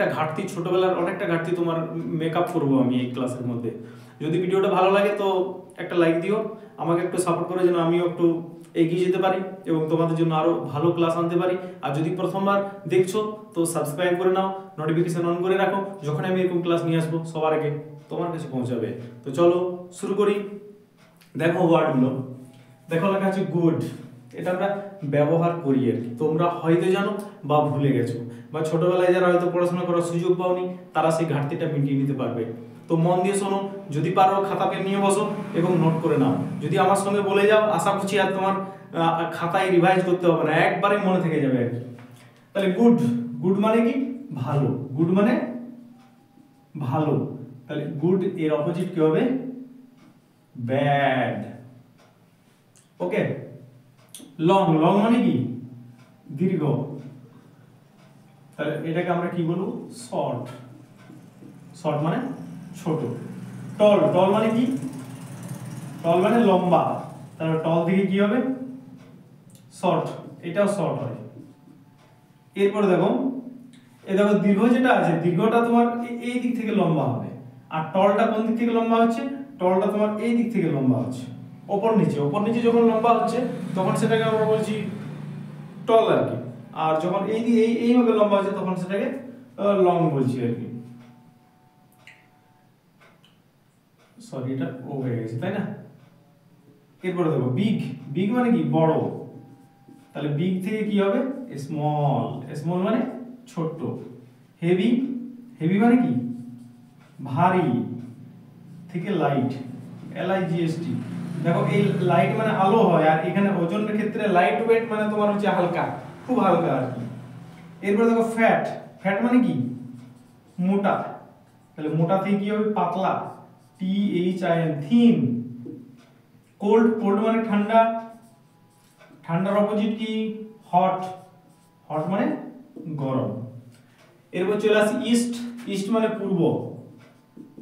অনেকটা ঘাটতি, ছোটবেলার অনেকটা ঘাটতি তোমার মেকআপ করবো আমি এই ক্লাসের মধ্যে। যদি ভিডিওটা ভালো লাগে তো একটা লাইক দিও, আমাকে একটু সাপোর্ট করে যেন আমিও একটু এগিয়ে যেতে পারি এবং তোমাদের জন্য আরো ভালো ক্লাস আনতে পারি। আর যদি প্রথমবার দেখছো তো সাবস্ক্রাইব করে নাও, নোটিফিকেশন অন করে রাখো, যখন আমি এরকম ক্লাস নিয়ে আসবো সবার আগে তোমার কাছে পৌঁছাবে। তো চলো শুরু করি। দেখো ওয়ার্ডগুলো, দেখো লেখা আছে গুড। এটা আমরা ব্যবহার করি আর কি, তোমরা হয়তো জানো বা ভুলে গেছো, বা ছোটবেলায় যারা হয়তো পড়াশোনা করার সুযোগ পাওনি তারা সেই ঘাটতিটা মিটিয়ে নিতে পারবে। তো মন দিয়ে শোনো, যদি পারো খাতা পেন নিয়ে বসো এবং নোট করে নাও। যদি আমার সঙ্গে বলে যাও আশা করছি আর তোমার খাতায় রিভাইজ করতে হবে না, একবারে মনে থেকে যাবে আর কি। তাহলে গুড, গুড মানে কি? ভালো। গুড মানে ভালো, তাহলে গুড এর অপোজিট কি হবে? ব্যাড। ওকে। লং, লং মানে কি? দীর্ঘ, তাহলে এটাকে আমরা কি বলবো? শর্ট। শর্ট মানে ছোট। টল, টল মানে কি? টল মানে লম্বা, তাহলে টল থেকে কি হবে? শর্ট। এটাও শর্ট হয়। এরপর দেখো, এই দেখো দীর্ঘ যেটা আছে, দীর্ঘটা তোমার এই দিক থেকে লম্বা হবে, আর টলটা কোন দিক থেকে লম্বা হচ্ছে? টলটা তোমার এই দিক থেকে লম্বা হচ্ছে, ওপর নিচে। ওপর নিচে যখন লম্বা হচ্ছে তখন সেটাকে আমরা বলছি টল আর কি, আর যখন এইভাবে লম্বা হচ্ছে তখন সেটাকে লং বলছি আর কি। সরি, এটা ও হয়ে গেছে তাই না? এরপরে দেখো বিগ, বিগ মানে কি? বড়, তাহলে বিগ থেকে কি হবে? স্মল, স্মল মানে ছোট। হেভি, হেভি মানে কি? ভারী, থেকে লাইট, LIGHT। দেখো এই লাইট মানে আলো হয়, আর এখানে ওজনের ক্ষেত্রে লাইট ওয়েট মানে তোমার হচ্ছে হালকা, খুব হালকা আর কি। এরপর দেখো ফ্যাট, ফ্যাট মানে কি? মোটা, তাহলে মোটা থেকে কি হবে? পাতলা, THIN, থিন। কোল্ড, কোল্ড মানে ঠান্ডা, ঠান্ডার অপোজিট কি? হট, হট মানে গরম। এরপর চলে আসি ইস্ট, ইস্ট মানে পূর্ব,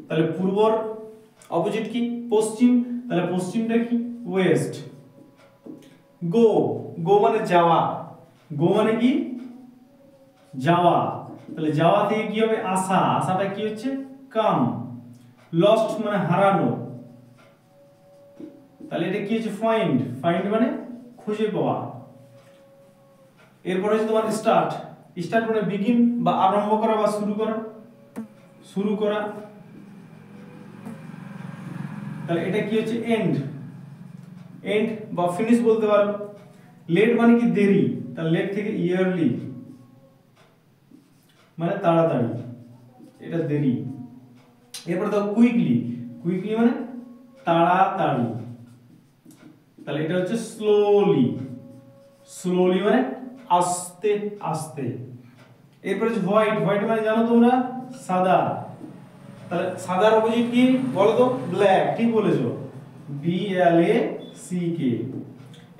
তাহলে পূর্বর অপোজিট কি? পশ্চিম, তাহলে পশ্চিমটা কি? ওয়েস্ট। গো, গো মানে যাওয়া, গো মানে কি? যাওয়া, তাহলে যাওয়া থেকে কি হবে? আসা, আসাটা কি হচ্ছে? কাম। লস্ট মানে হারানো, তাহলে এটা কি হচ্ছে? ফাইন্ড, ফাইন্ড মানে খুঁজে পাওয়া। এরপর হচ্ছে তোমার স্টার্ট, স্টার্ট মানে বিগিন বা আরম্ভ করা বা শুরু করা, শুরু করা, তাহলে এটা কি হচ্ছে? এন্ড, এন্ড বা ফিনিশ বলতে পারো। লেট মানে কি? দেরি, তাহলে লেট থেকে ইয়ারলি মানে তাড়াতাড়ি, এটা দেরি। এরপর দেখো কুইকলি, কুইকলি মানে তাড়াতাড়ি, তাহলে এটা হচ্ছে স্লোলি, স্লোলি মানে আস্তে আস্তে। এরপর হচ্ছে হোয়াইট, হোয়াইট মানে জানো তোমরা? সাদা, তাহলে সাদার অপোজিট কি বলো তো? ব্ল্যাক, ঠিক বলেছো, BLACK।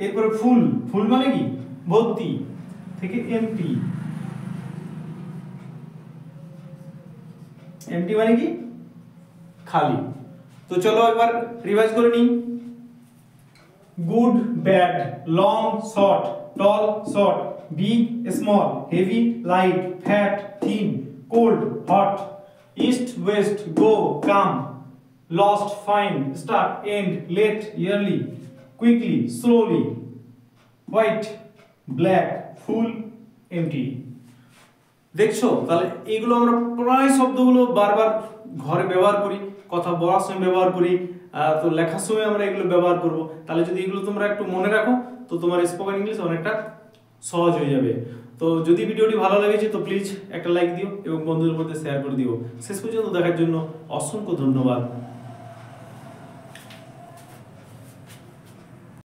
এরপরে ফুল, ফুল মানে কি? ভর্তি, থেকে এমটি, এমটি মানে কি? খালি। তো চলো একবার রিভাইজ করে নিই। Good, bad, long, short, tall, short, big, small, heavy, light, fat, thin, cold, hot, east, west, go, come, lost, find, start, end, late, early, quickly, slowly, white, black, full, empty. দেখছো, তাহলে এইগুলো আমরা প্রায় শব্দগুলো বারবার ঘরে ব্যবহার করি, কথা বলার সময় ব্যবহার করি, তো লেখার সময় আমরা এগুলো ব্যবহার করব। তাহলে যদি এগুলো তোমরা একটু মনে রাখো তো তোমার স্পোকেন ইংলিশ অনেকটা সহজ হয়ে যাবে। তো যদি ভিডিওটি ভালো লেগেছে তো প্লিজ একটা লাইক দিও এবং বন্ধুদের মধ্যে শেয়ার করে দিও। শেষ পর্যন্ত দেখার জন্য অসংখ্য ধন্যবাদ।